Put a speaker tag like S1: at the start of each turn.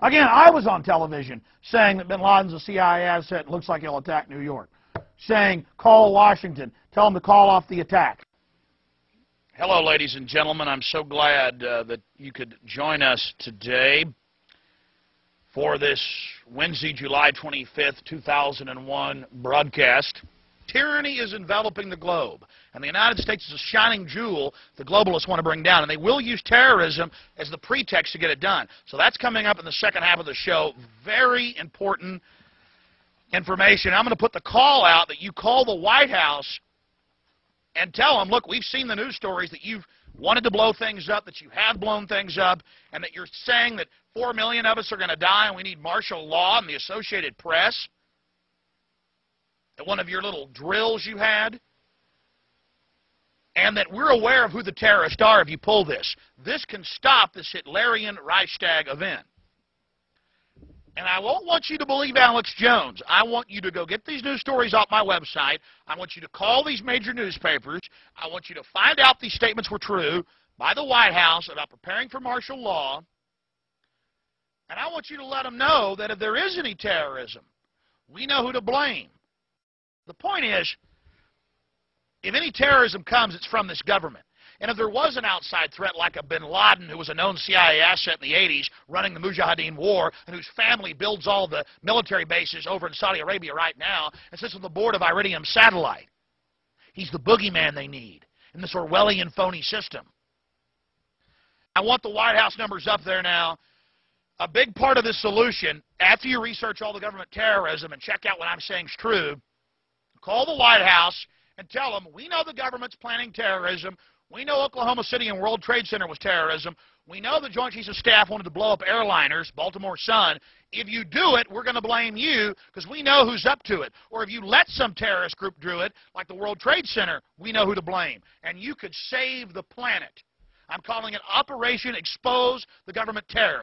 S1: Again, I was on television saying that bin Laden's a CIA asset and looks like he'll attack New York. Saying, call Washington, tell them to call off the attack.
S2: Hello, ladies and gentlemen. I'm so glad that you could join us today for this Wednesday, July 25th, 2001 broadcast. Tyranny is enveloping the globe, and the United States is a shining jewel the globalists want to bring down, and they will use terrorism as the pretext to get it done. So that's coming up in the second half of the show. Very important information. I'm going to put the call out that you call the White House and tell them, look, we've seen the news stories that you've wanted to blow things up, that you have blown things up, and that you're saying that 4 million of us are going to die and we need martial law and the Associated Press. At one of your little drills you had, and that we're aware of who the terrorists are if you pull this. This can stop this Hitlerian Reichstag event. And I won't want you to believe Alex Jones. I want you to go get these news stories off my website. I want you to call these major newspapers. I want you to find out these statements were true by the White House about preparing for martial law. And I want you to let them know that if there is any terrorism, we know who to blame. The point is, if any terrorism comes, it's from this government. And if there was an outside threat like a bin Laden, who was a known CIA asset in the 80s, running the Mujahideen war, and whose family builds all the military bases over in Saudi Arabia right now, and sits on the board of Iridium Satellite. He's the boogeyman they need in this Orwellian phony system. I want the White House numbers up there now. A big part of this solution, after you research all the government terrorism and check out what I'm saying is true, call the White House and tell them, we know the government's planning terrorism. We know Oklahoma City and World Trade Center was terrorism. We know the Joint Chiefs of Staff wanted to blow up airliners, Baltimore Sun. If you do it, we're going to blame you because we know who's up to it. Or if you let some terrorist group do it, like the World Trade Center, we know who to blame. And you could save the planet. I'm calling it Operation Expose the Government Terror.